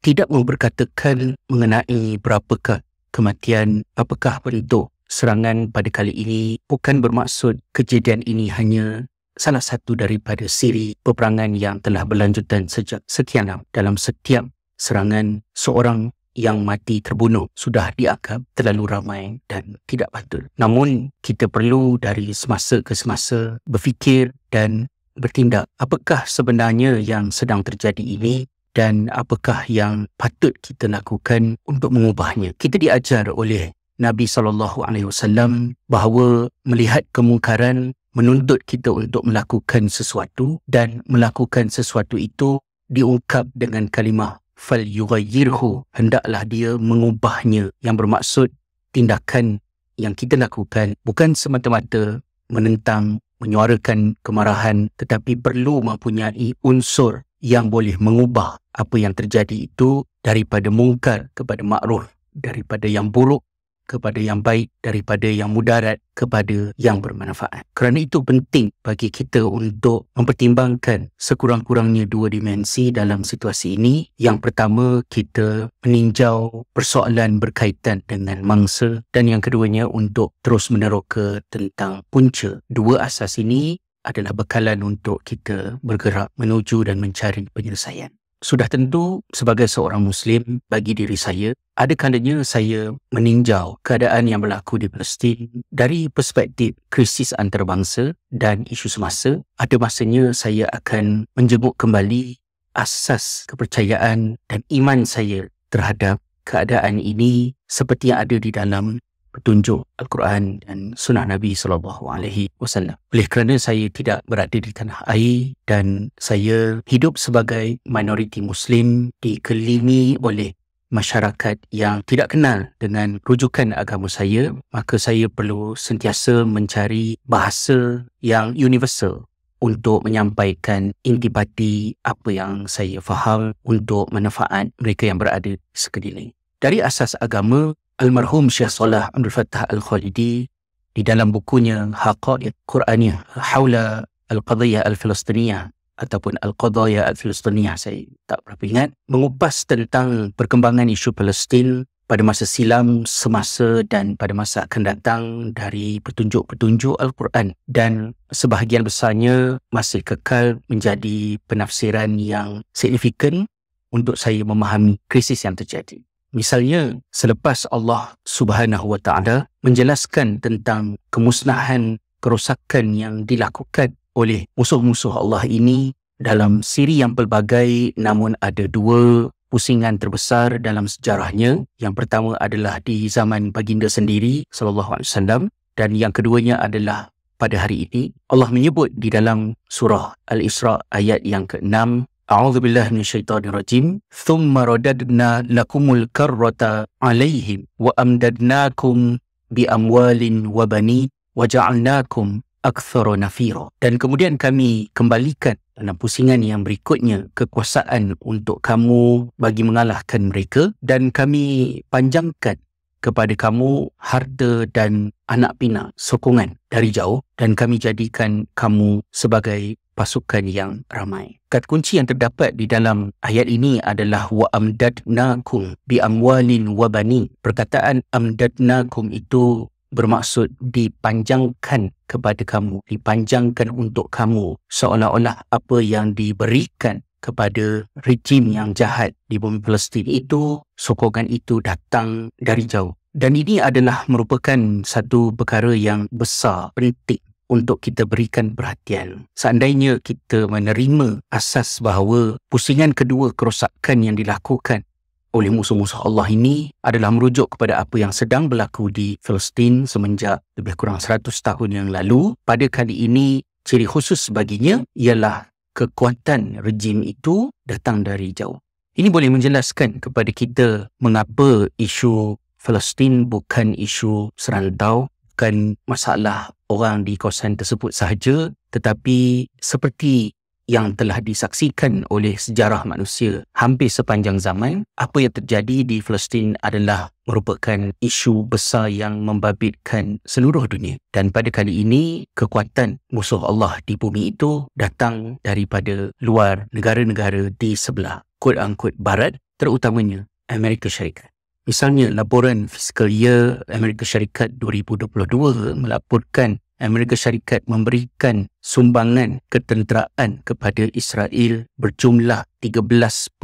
tidak mau berkatakan mengenai berapakah kematian, apakah bentuk serangan pada kali ini. Bukan bermaksud kejadian ini hanya salah satu daripada siri peperangan yang telah berlanjutan sejak sekian lama. Dalam setiap serangan, seorang yang mati terbunuh sudah dianggap terlalu ramai dan tidak patut. Namun, kita perlu dari semasa ke semasa berfikir dan bertindak. Apakah sebenarnya yang sedang terjadi ini dan apakah yang patut kita lakukan untuk mengubahnya? Kita diajar oleh Nabi SAW bahawa melihat kemungkaran menuntut kita untuk melakukan sesuatu, dan melakukan sesuatu itu diungkap dengan kalimah falyughayyirhu, hendaklah dia mengubahnya, yang bermaksud tindakan yang kita lakukan bukan semata-mata menentang, menyuarakan kemarahan, tetapi perlu mempunyai unsur yang boleh mengubah apa yang terjadi itu daripada mungkar kepada makruf, daripada yang buruk kepada yang baik, daripada yang mudarat kepada yang bermanfaat. Kerana itu penting bagi kita untuk mempertimbangkan sekurang-kurangnya dua dimensi dalam situasi ini. Yang pertama, kita meninjau persoalan berkaitan dengan mangsa, dan yang keduanya untuk terus meneroka tentang punca. Dua asas ini adalah bekalan untuk kita bergerak menuju dan mencari penyelesaian. Sudah tentu sebagai seorang Muslim, bagi diri saya, ada kalanya saya meninjau keadaan yang berlaku di Palestin dari perspektif krisis antarabangsa dan isu semasa. Ada masanya saya akan menjenguk kembali asas kepercayaan dan iman saya terhadap keadaan ini seperti yang ada di dalam petunjuk Al-Quran dan Sunnah Nabi SAW. Oleh kerana saya tidak berada di tanah air dan saya hidup sebagai minoriti Muslim dikelilingi oleh masyarakat yang tidak kenal dengan rujukan agama saya, maka saya perlu sentiasa mencari bahasa yang universal untuk menyampaikan intipati apa yang saya faham untuk manfaat mereka yang berada di sekeliling. Dari asas agama, Almarhum Syekh Salah Abdul Fattah Al-Khalidi di dalam bukunya Haqa'iq Quraniyah Hawla Al-Qadiyah Al-Filistiniyah ataupun Al-Qadaya Al-Filistiniyah, saya tak berapa ingat, mengupas tentang perkembangan isu Palestin pada masa silam, semasa dan pada masa akan datang dari petunjuk-petunjuk Al-Quran, dan sebahagian besarnya masih kekal menjadi penafsiran yang signifikan untuk saya memahami krisis yang terjadi. Misalnya, selepas Allah Subhanahu Wa Taala menjelaskan tentang kemusnahan, kerosakan yang dilakukan oleh musuh-musuh Allah ini dalam siri yang pelbagai, namun ada dua pusingan terbesar dalam sejarahnya. Yang pertama adalah di zaman baginda sendiri sallallahu alaihi wasallam, dan yang keduanya adalah pada hari ini. Allah menyebut di dalam surah Al-Isra ayat yang ke-6, A'udzubillahi minasyaitonirrajim. Thumma radadna lakumul karrata 'alaihim wa amdadnakum bi amwalin wa banin wa ja'alnakum aktsara nafira. Dan kemudian kami kembalikan dalam pusingan yang berikutnya kekuasaan untuk kamu bagi mengalahkan mereka, dan kami panjangkan kepada kamu harta dan anak pinak sokongan dari jauh, dan kami jadikan kamu sebagai pasukan yang ramai. Kata kunci yang terdapat di dalam ayat ini adalah wa amdadnakum bi amwalin wa banin. Perkataan amdadnakum itu bermaksud dipanjangkan kepada kamu, dipanjangkan untuk kamu, seolah-olah apa yang diberikan kepada rejim yang jahat di bumi Palestin itu, sokongan itu datang dari jauh. Dan ini adalah merupakan satu perkara yang besar, penting untuk kita berikan perhatian. Seandainya kita menerima asas bahawa pusingan kedua kerosakan yang dilakukan oleh musuh-musuh Allah ini adalah merujuk kepada apa yang sedang berlaku di Palestin semenjak lebih kurang 100 tahun yang lalu, pada kali ini ciri khusus baginya ialah kekuatan rejim itu datang dari jauh. Ini boleh menjelaskan kepada kita mengapa isu Palestin bukan isu serantau, bukan masalah orang di kawasan tersebut sahaja, tetapi seperti yang telah disaksikan oleh sejarah manusia hampir sepanjang zaman, apa yang terjadi di Palestin adalah merupakan isu besar yang membabitkan seluruh dunia. Dan pada kali ini, kekuatan musuh Allah di bumi itu datang daripada luar negara-negara di sebelah quote-unquote barat, terutamanya Amerika Syarikat. Misalnya, laporan Fiscal Year Amerika Syarikat 2022 melaporkan Amerika Syarikat memberikan sumbangan ketenteraan kepada Israel berjumlah 13.1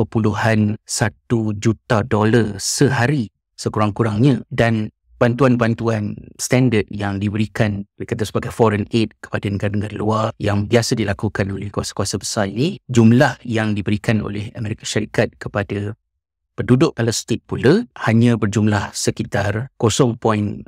juta dolar sehari sekurang-kurangnya, dan bantuan-bantuan standard yang diberikan dikata sebagai foreign aid kepada negara-negara luar yang biasa dilakukan oleh kuasa-kuasa besar ini, jumlah yang diberikan oleh Amerika Syarikat kepada penduduk Palestin pula hanya berjumlah sekitar 0.73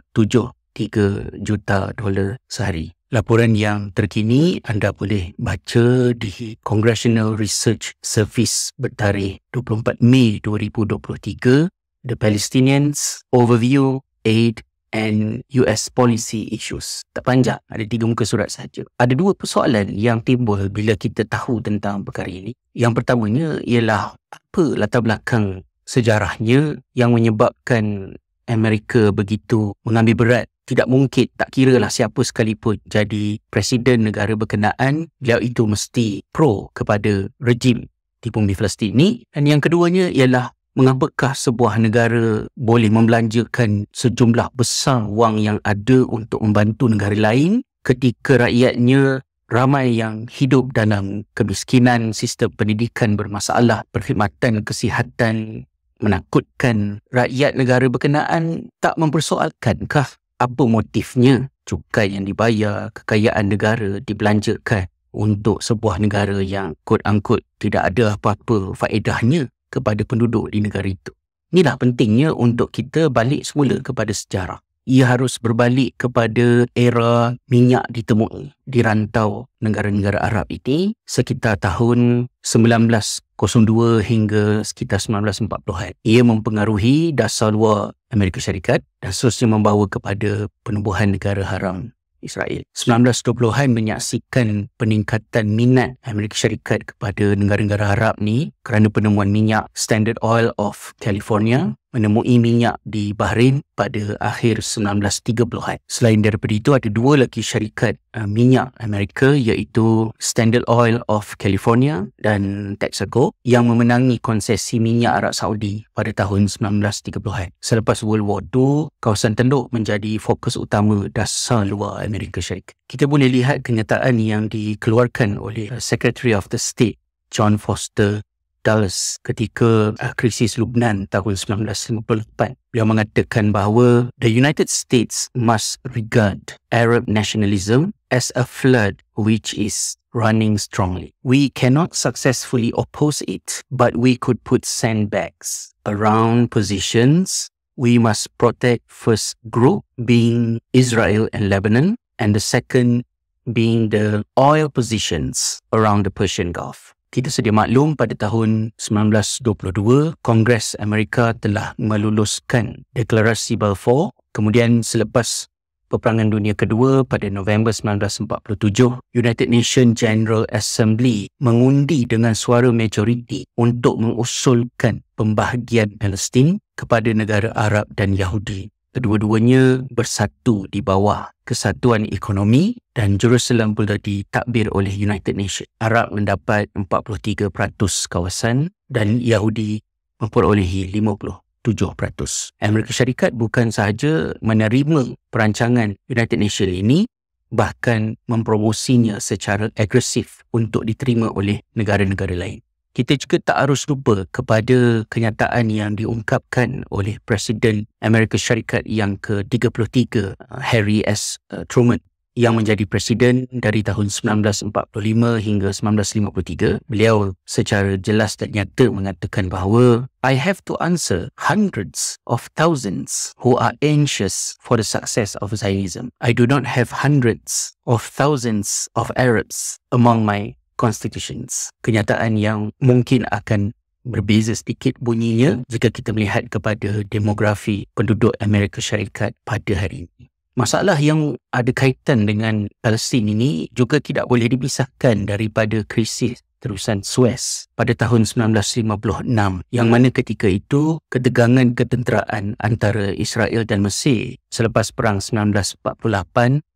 juta dolar sehari. Laporan yang terkini anda boleh baca di Congressional Research Service bertarikh 24 Mei 2023, The Palestinians Overview, Aid and US Policy Issues. Tak panjang, ada 3 muka surat saja. Ada 2 persoalan yang timbul bila kita tahu tentang perkara ini. Yang pertamanya ialah apa latar belakang sejarahnya yang menyebabkan Amerika begitu mengambil berat. Tidak mungkin, tak kiralah siapa sekalipun jadi presiden negara berkenaan, beliau itu mesti pro kepada rejim di bumi Palestin ini. Dan yang keduanya ialah mengapakah sebuah negara boleh membelanjakan sejumlah besar wang yang ada untuk membantu negara lain ketika rakyatnya ramai yang hidup dalam kemiskinan, sistem pendidikan bermasalah, perkhidmatan kesihatan menakutkan. Rakyat negara berkenaan tak mempersoalkankah apa motifnya cukai yang dibayar, kekayaan negara dibelanjakan untuk sebuah negara yang quote-unquote tidak ada apa-apa faedahnya kepada penduduk di negara itu. Inilah pentingnya untuk kita balik semula kepada sejarah. Ia harus berbalik kepada era minyak ditemui di rantau negara-negara Arab ini sekitar tahun 1902 hingga sekitar 1940-an. Ia mempengaruhi dasar luar Amerika Syarikat dan seterusnya membawa kepada penubuhan negara haram Israel. 1920-an menyaksikan peningkatan minat Amerika Syarikat kepada negara-negara Arab ni kerana penemuan minyak Standard Oil of California, menemui minyak di Bahrain pada akhir 1930-an. Selain daripada itu, ada 2 lagi syarikat minyak Amerika iaitu Standard Oil of California dan Texaco yang memenangi konsesi minyak Arab Saudi pada tahun 1930-an. Selepas World War II, kawasan Teluk menjadi fokus utama dasar luar Amerika Syarikat. Kita boleh lihat kenyataan yang dikeluarkan oleh Secretary of the State John Foster Dulles ketika krisis Lubnan tahun 1958. Beliau mengatakan bahawa the United States must regard Arab nationalism as a flood which is running strongly. We cannot successfully oppose it, but we could put sandbags around positions. We must protect first group being Israel and Lebanon, and the second being the oil positions around the Persian Gulf. Kita sedia maklum pada tahun 1922, Kongres Amerika telah meluluskan Deklarasi Balfour. Kemudian selepas Peperangan Dunia Kedua pada November 1947, United Nations General Assembly mengundi dengan suara majoriti untuk mengusulkan pembahagian Palestin kepada negara Arab dan Yahudi. Kedua-duanya bersatu di bawah kesatuan ekonomi dan Jerusalem pula ditakbir oleh United Nations. Arab mendapat 43% kawasan dan Yahudi memperolehi 57%. Amerika Syarikat bukan sahaja menerima perancangan United Nations ini, bahkan mempromosinya secara agresif untuk diterima oleh negara-negara lain. Kita juga tak harus lupa kepada kenyataan yang diungkapkan oleh Presiden Amerika Syarikat yang ke-33, Harry S. Truman, yang menjadi presiden dari tahun 1945 hingga 1953. Beliau secara jelas dan nyata mengatakan bahawa I have to answer hundreds of thousands who are anxious for the success of Zionism. I do not have hundreds of thousands of Arabs among my constitutions. Kenyataan yang mungkin akan berbeza sedikit bunyinya jika kita melihat kepada demografi penduduk Amerika Syarikat pada hari ini. Masalah yang ada kaitan dengan Palestin ini juga tidak boleh dipisahkan daripada krisis terusan Suez pada tahun 1956, yang mana ketika itu ketegangan ketenteraan antara Israel dan Mesir selepas perang 1948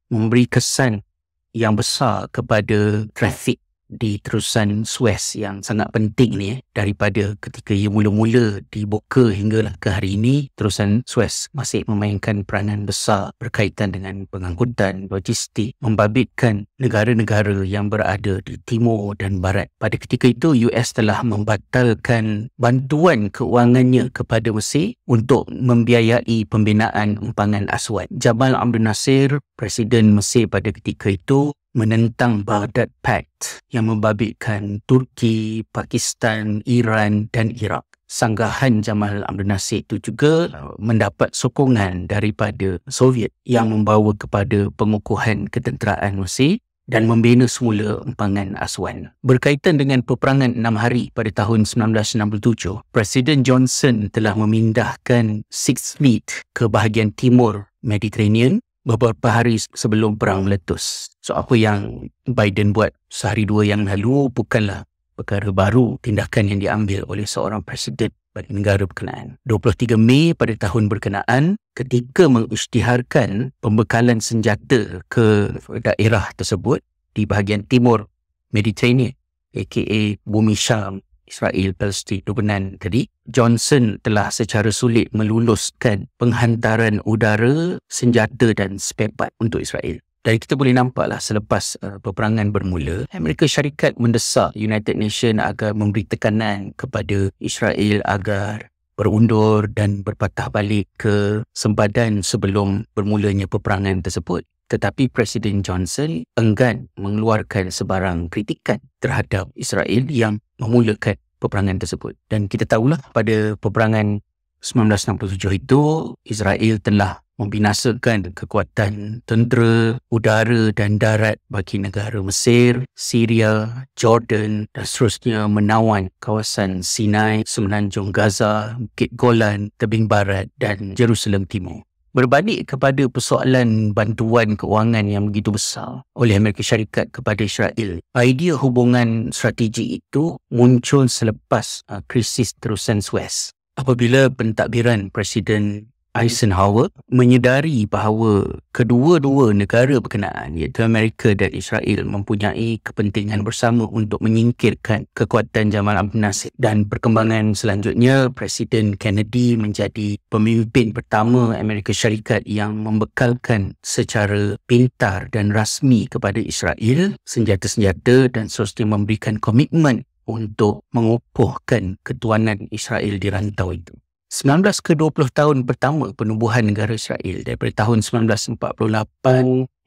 memberi kesan yang besar kepada trafik di terusan Suez yang sangat penting ni daripada ketika ia mula-mula dibuka hinggalah ke hari ini. Terusan Suez masih memainkan peranan besar berkaitan dengan pengangkutan, logistik, membabitkan negara-negara yang berada di timur dan barat. Pada ketika itu, US telah membatalkan bantuan keuangannya kepada Mesir untuk membiayai pembinaan empangan Aswad. Jamal Abdel Nasser, Presiden Mesir pada ketika itu, menentang Baghdad Pact yang membabitkan Turki, Pakistan, Iran dan Iraq. Sanggahan Jamal Abdel Nasser itu juga mendapat sokongan daripada Soviet yang membawa kepada pengukuhan ketenteraan Mesir dan membina semula empangan Aswan. Berkaitan dengan peperangan 6 hari pada tahun 1967, Presiden Johnson telah memindahkan Sixth Fleet ke bahagian timur Mediterranean beberapa hari sebelum perang meletus. So apa yang Biden buat sehari dua yang lalu bukanlah perkara baru, tindakan yang diambil oleh seorang presiden pada negara berkenaan. 23 Mei pada tahun berkenaan, ketika mengisytiharkan pembekalan senjata ke daerah tersebut di bahagian timur Mediterranean, aka Bumi Syam, Israel, Palestin, Lebanon tadi, Johnson telah secara sulit meluluskan penghantaran udara, senjata dan spare part untuk Israel. Dan kita boleh nampaklah selepas peperangan bermula, Amerika Syarikat mendesak United Nations agar memberi tekanan kepada Israel agar berundur dan berpatah balik ke sempadan sebelum bermulanya peperangan tersebut. Tetapi Presiden Johnson enggan mengeluarkan sebarang kritikan terhadap Israel yang memulakan peperangan tersebut. Dan kita tahulah pada peperangan 1967 itu, Israel telah membinasakan kekuatan tentera, udara dan darat bagi negara Mesir, Syria, Jordan dan seterusnya menawan kawasan Sinai, Semenanjung Gaza, Bukit Golan, Tebing Barat dan Jerusalem Timur. Berbalik kepada persoalan bantuan keuangan yang begitu besar oleh Amerika Syarikat kepada Israel, idea hubungan strategi itu muncul selepas krisis terusan Suez. Apabila pentadbiran Presiden Eisenhower menyedari bahawa kedua-dua negara berkenaan iaitu Amerika dan Israel mempunyai kepentingan bersama untuk menyingkirkan kekuatan Jamal Abdel Nasser, dan perkembangan selanjutnya Presiden Kennedy menjadi pemimpin pertama Amerika Syarikat yang membekalkan secara pintar dan rasmi kepada Israel senjata-senjata dan seterusnya memberikan komitmen untuk mengukuhkan ketuanan Israel di rantau itu. 19 ke 20 tahun pertama penubuhan negara Israel daripada tahun 1948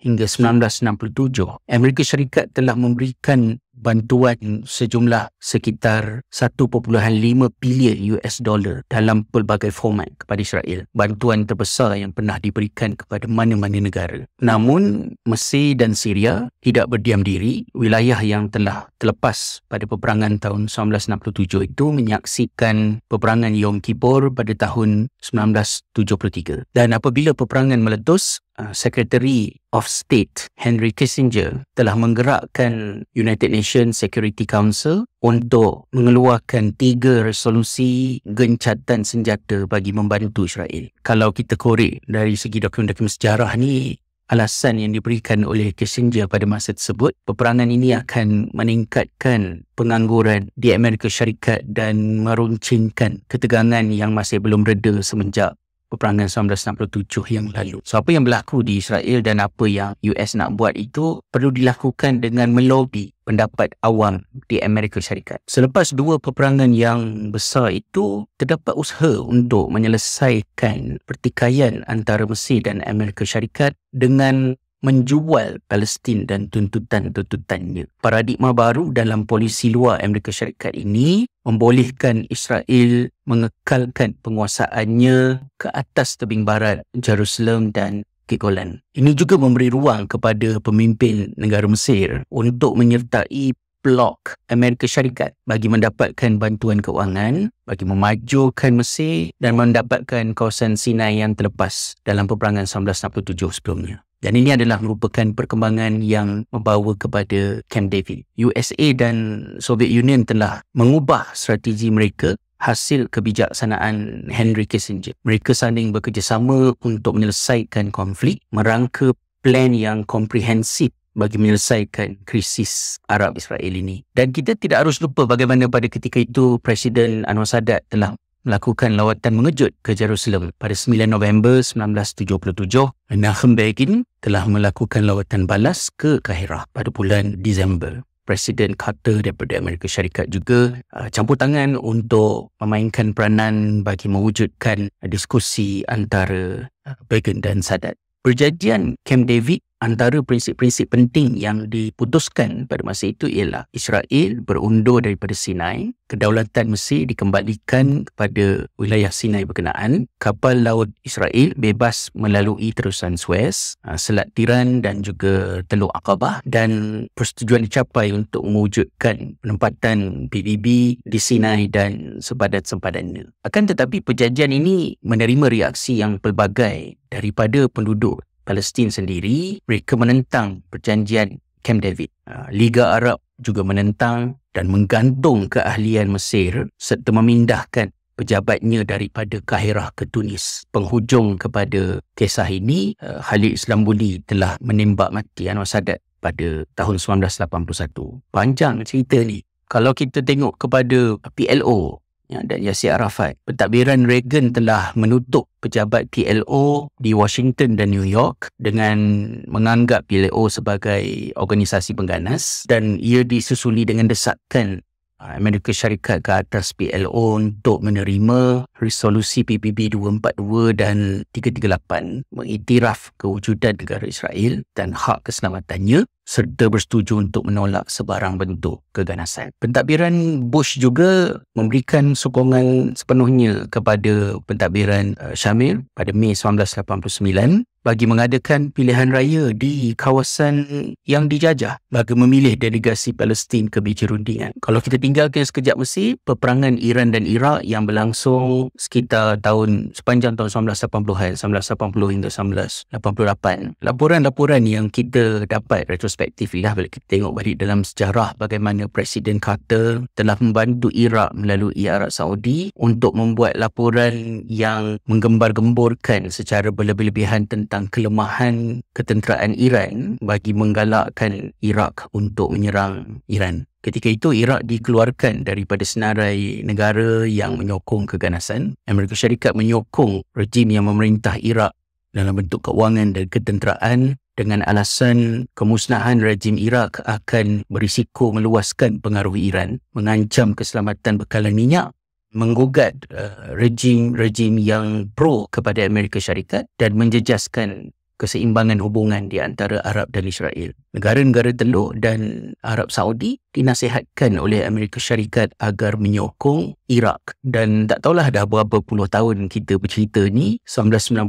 hingga 1967, Amerika Syarikat telah memberikan bantuan sejumlah sekitar 1.5 bilion US dollar dalam pelbagai format kepada Israel. Bantuan terbesar yang pernah diberikan kepada mana-mana negara. Namun, Mesir dan Syria tidak berdiam diri. Wilayah yang telah terlepas pada peperangan tahun 1967 itu menyaksikan peperangan Yom Kippur pada tahun 1973. Dan apabila peperangan meletus, Secretary of State Henry Kissinger telah menggerakkan United Nations Security Council untuk mengeluarkan 3 resolusi gencatan senjata bagi membantu Israel. Kalau kita korek dari segi dokumen-dokumen sejarah ni, alasan yang diberikan oleh Kissinger pada masa tersebut, peperangan ini akan meningkatkan pengangguran di Amerika Syarikat dan meruncingkan ketegangan yang masih belum reda semenjak peperangan 1967 yang lalu. So, apa yang berlaku di Israel dan apa yang US nak buat itu perlu dilakukan dengan melobi pendapat awam di Amerika Syarikat. Selepas 2 peperangan yang besar itu, terdapat usaha untuk menyelesaikan pertikaian antara Mesir dan Amerika Syarikat dengan menjual Palestin dan tuntutan-tuntutannya. Paradigma baru dalam polisi luar Amerika Syarikat ini membolehkan Israel mengekalkan penguasaannya ke atas tebing barat Jerusalem dan Bukit Golan. Ini juga memberi ruang kepada pemimpin negara Mesir untuk menyertai blok Amerika Syarikat bagi mendapatkan bantuan keuangan, bagi memajukan Mesir dan mendapatkan kawasan Sinai yang terlepas dalam peperangan 1967 sebelumnya. Dan ini adalah merupakan perkembangan yang membawa kepada Camp David. USA dan Soviet Union telah mengubah strategi mereka hasil kebijaksanaan Henry Kissinger. Mereka saling bekerjasama untuk menyelesaikan konflik, merangka plan yang komprehensif bagi menyelesaikan krisis Arab Israel ini. Dan kita tidak harus lupa bagaimana pada ketika itu Presiden Anwar Sadat telah melakukan lawatan mengejut ke Jerusalem pada 9 November 1977. Menachem Begin telah melakukan lawatan balas ke Kahirah pada bulan Disember. Presiden Carter daripada Amerika Syarikat juga campur tangan untuk memainkan peranan bagi mewujudkan diskusi antara Begin dan Sadat. Perjanjian Camp David, antara prinsip-prinsip penting yang diputuskan pada masa itu ialah Israel berundur daripada Sinai, kedaulatan Mesir dikembalikan kepada wilayah Sinai berkenaan, kapal laut Israel bebas melalui terusan Suez, Selat Tiran dan juga Teluk Aqabah, dan persetujuan dicapai untuk mewujudkan penempatan PBB di Sinai dan sempadan-sempadannya. Akan tetapi perjanjian ini menerima reaksi yang pelbagai daripada penduduk Palestin sendiri. Mereka menentang perjanjian Camp David. Liga Arab juga menentang dan menggantung keahlian Mesir serta memindahkan pejabatnya daripada Kahirah ke Tunis. Penghujung kepada kisah ini, Khalid Islambuli telah menembak mati Anwar Sadat pada tahun 1981. Panjang cerita ni. Kalau kita tengok kepada PLO dan Yasir Arafat, pentadbiran Reagan telah menutup pejabat PLO di Washington dan New York dengan menganggap PLO sebagai organisasi pengganas, dan ia disusuli dengan desakan Amerika Syarikat ke atas PLO untuk menerima resolusi PBB 242 dan 338 mengiktiraf kewujudan negara Israel dan hak keselamatannya serta bersetuju untuk menolak sebarang bentuk keganasan. Pentadbiran Bush juga memberikan sokongan sepenuhnya kepada pentadbiran Shamir pada Mei 1989 bagi mengadakan pilihan raya di kawasan yang dijajah bagi memilih delegasi Palestin ke meja rundingan. Kalau kita tinggalkan sekejap Mesir, peperangan Iran dan Iraq yang berlangsung sekitar sepanjang tahun 1980-an, 1980 hingga 1988. Laporan-laporan yang kita dapat retrospektif bila kita tengok balik dalam sejarah bagaimana Presiden Carter telah membantu Iraq melalui Arab Saudi untuk membuat laporan yang menggembar-gemborkan secara berlebih-lebihan tentang kelemahan ketenteraan Iran bagi menggalakkan Iraq untuk menyerang Iran. Ketika itu, Iraq dikeluarkan daripada senarai negara yang menyokong keganasan. Amerika Syarikat menyokong rejim yang memerintah Iraq dalam bentuk kewangan dan ketenteraan dengan alasan kemusnahan rejim Iraq akan berisiko meluaskan pengaruh Iran, mengancam keselamatan bekalan minyak, menggugat rejim yang pro kepada Amerika Syarikat dan menjejaskan keseimbangan hubungan di antara Arab dan Israel. Negara-negara Teluk dan Arab Saudi dinasihatkan oleh Amerika Syarikat agar menyokong Iraq. Dan tak tahulah dah berapa puluh tahun kita bercerita ni, 1990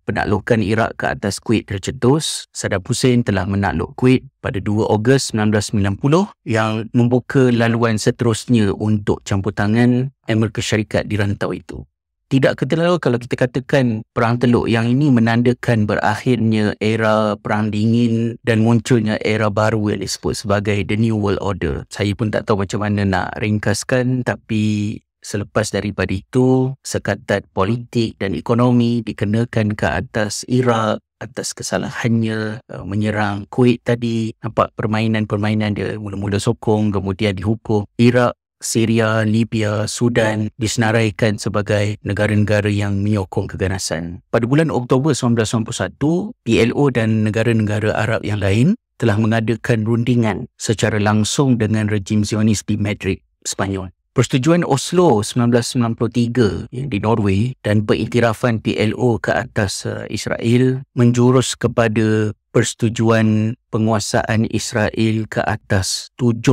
penaklukan Iraq ke atas Kuwait tercetus. Saddam Hussein telah menakluk Kuwait pada 2 Ogos 1990 yang membuka laluan seterusnya untuk campur tangan Amerika Syarikat di rantau itu. Tidak keterlaluan kalau kita katakan Perang Teluk yang ini menandakan berakhirnya era Perang Dingin dan munculnya era baru yang disebut sebagai The New World Order. Saya pun tak tahu macam mana nak ringkaskan, tapi selepas daripada itu, sekatan politik dan ekonomi dikenakan ke atas Iraq atas kesalahannya menyerang Kuwait tadi. Nampak permainan-permainan dia, mula-mula sokong, kemudian dihukum. Iraq, Syria, Libya, Sudan disenaraikan sebagai negara-negara yang menyokong keganasan. Pada bulan Oktober 1991, PLO dan negara-negara Arab yang lain telah mengadakan rundingan secara langsung dengan rejim Zionis di Madrid, Spanyol. Persetujuan Oslo 1993 di Norway dan pengiktirafan PLO ke atas Israel menjurus kepada persetujuan penguasaan Israel ke atas 77%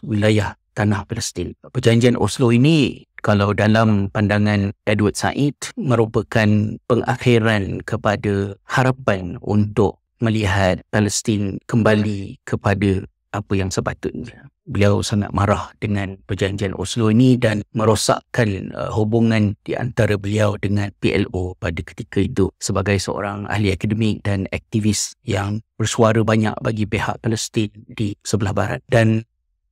wilayah tanah Palestin. Perjanjian Oslo ini, kalau dalam pandangan Edward Said, merupakan pengakhiran kepada harapan untuk melihat Palestin kembali kepada apa yang sepatutnya. Beliau sangat marah dengan perjanjian Oslo ini dan merosakkan hubungan di antara beliau dengan PLO pada ketika itu sebagai seorang ahli akademik dan aktivis yang bersuara banyak bagi pihak Palestin di sebelah barat. Dan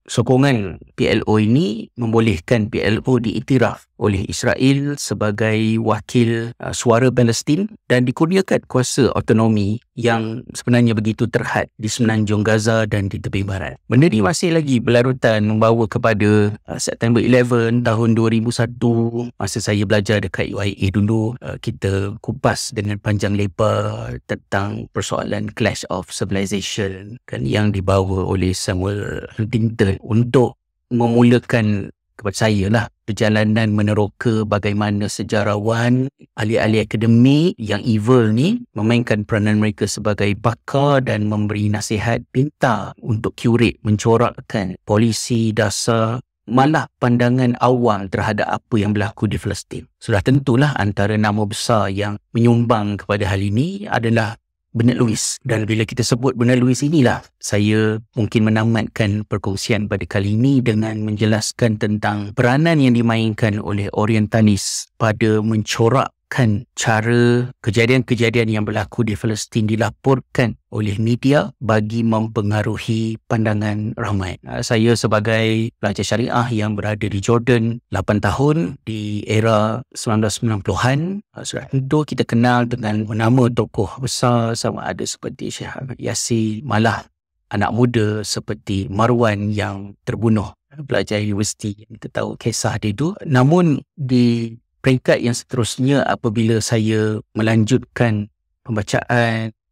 sokongan PLO ini membolehkan PLO diiktiraf oleh Israel sebagai wakil suara Palestin dan dikurniakan kuasa otonomi yang sebenarnya begitu terhad di semenanjung Gaza dan di tepi barat. Benda ni masih lagi berlarutan membawa kepada September 11 tahun 2001, masa saya belajar dekat UIA dulu. Kita kupas dengan panjang lebar tentang persoalan Clash of Civilization kan, yang dibawa oleh Samuel Huntington untuk memulakan kepada saya lah perjalanan meneroka bagaimana sejarawan, ahli-ahli akademik yang evil ni memainkan peranan mereka sebagai pakar dan memberi nasihat pintar untuk curate, mencorakkan polisi dasar, malah pandangan awam terhadap apa yang berlaku di Palestin. Sudah tentulah antara nama besar yang menyumbang kepada hal ini adalah Bernard Lewis. Dan bila kita sebut Bernard Lewis inilah, saya mungkin menamatkan perkongsian pada kali ini dengan menjelaskan tentang peranan yang dimainkan oleh orientalis pada mencorakkan cara kejadian-kejadian yang berlaku di Palestin dilaporkan oleh media bagi mempengaruhi pandangan ramai. Saya sebagai pelajar syariah yang berada di Jordan 8 tahun di era 1990-an, sudah tentu kita kenal dengan nama tokoh besar sama ada seperti Syekh Ahmad Yasin, malah anak muda seperti Marwan yang terbunuh, pelajar universiti. Kita tahu kisah dia itu. Namun di peringkat yang seterusnya, apabila saya melanjutkan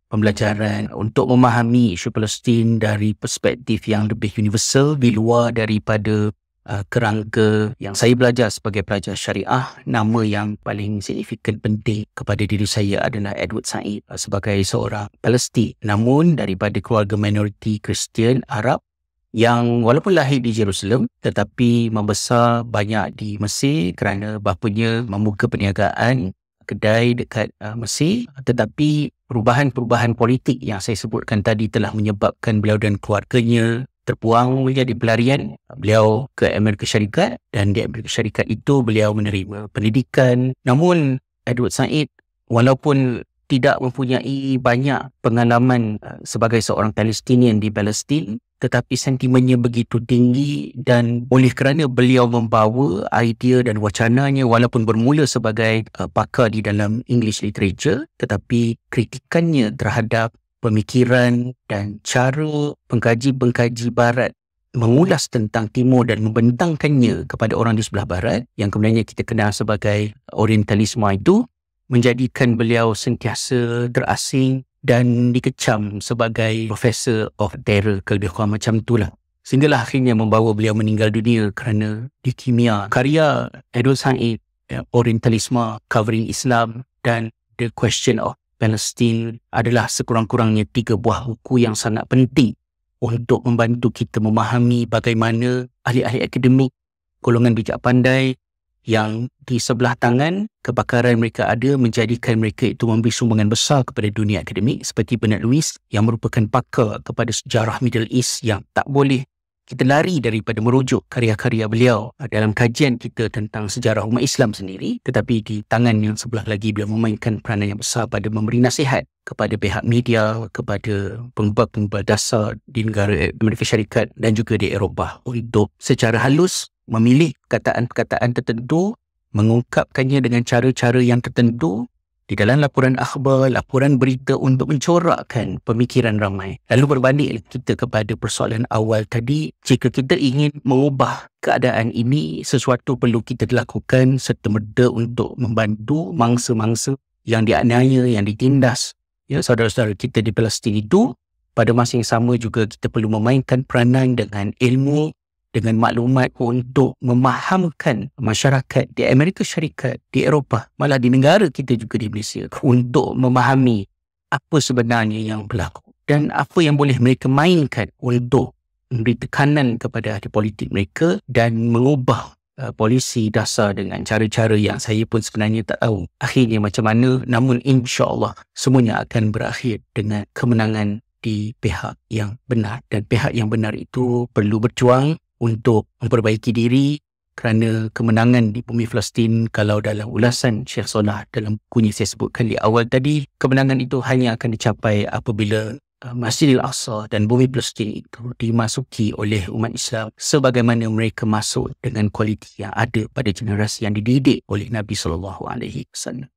pembelajaran untuk memahami isu Palestin dari perspektif yang lebih universal di luar daripada kerangka yang saya belajar sebagai pelajar syariah, nama yang paling signifikan penting kepada diri saya adalah Edward Said sebagai seorang Palestin, namun daripada keluarga minoriti Kristian Arab yang walaupun lahir di Jerusalem tetapi membesar banyak di Mesir kerana bapanya membuka perniagaan kedai dekat Mesir. Tetapi perubahan-perubahan politik yang saya sebutkan tadi telah menyebabkan beliau dan keluarganya terbuang menjadi pelarian. Beliau ke Amerika Syarikat dan di Amerika Syarikat itu beliau menerima pendidikan. Namun Edward Said walaupun tidak mempunyai banyak pengalaman sebagai seorang Palestinian di Palestin, tetapi sentimennya begitu tinggi dan oleh kerana beliau membawa idea dan wacananya walaupun bermula sebagai pakar di dalam English literature, tetapi kritikannya terhadap pemikiran dan cara pengkaji-pengkaji barat mengulas tentang timur dan membentangkannya kepada orang di sebelah barat yang kemudiannya kita kenal sebagai orientalisme itu menjadikan beliau sentiasa terasing dan dikecam sebagai Professor of Terror, lebih kurang macam itulah. Sehinggalah akhirnya membawa beliau meninggal dunia kerana leukemia. Karya Edward Said, Orientalisme, Covering Islam dan The Question of Palestine adalah sekurang-kurangnya 3 buah buku yang sangat penting untuk membantu kita memahami bagaimana ahli-ahli akademik, golongan bijak pandai yang di sebelah tangan kebakaran mereka ada menjadikan mereka itu memberi sumbangan besar kepada dunia akademik, seperti Bernard Lewis yang merupakan pakar kepada sejarah Middle East yang tak boleh kita lari daripada merujuk karya-karya beliau dalam kajian kita tentang sejarah umat Islam sendiri. Tetapi di tangan yang sebelah lagi beliau memainkan peranan yang besar pada memberi nasihat kepada pihak media, kepada pengembal-pengembal dasar di negara Amerika Syarikat dan juga di Eropah untuk secara halus memilih perkataan-perkataan tertentu, mengungkapkannya dengan cara-cara yang tertentu di dalam laporan akhbar, laporan berita untuk mencorakkan pemikiran ramai. Lalu berbanding kita kepada persoalan awal tadi, jika kita ingin mengubah keadaan ini, sesuatu perlu kita lakukan serta-merta untuk membantu mangsa-mangsa yang dianiaya, yang ditindas. Ya, saudara-saudara kita di Palestin itu, pada masa yang sama juga kita perlu memainkan peranan dengan ilmu, dengan maklumat untuk memahamkan masyarakat di Amerika Syarikat, di Eropah, malah di negara kita juga di Malaysia, untuk memahami apa sebenarnya yang berlaku dan apa yang boleh mereka mainkan untuk memberi tekanan kepada ahli politik mereka dan mengubah polisi dasar dengan cara-cara yang saya pun sebenarnya tak tahu akhirnya macam mana. Namun insya-Allah semuanya akan berakhir dengan kemenangan di pihak yang benar, dan pihak yang benar itu perlu berjuang untuk memperbaiki diri kerana kemenangan di bumi Palestin, kalau dalam ulasan Syekh Salah dalam bukunya saya sebutkan di awal tadi, kemenangan itu hanya akan dicapai apabila Masjidil Aqsa dan bumi Palestin itu dimasuki oleh umat Islam sebagaimana mereka masuk dengan kualiti yang ada pada generasi yang dididik oleh Nabi SAW.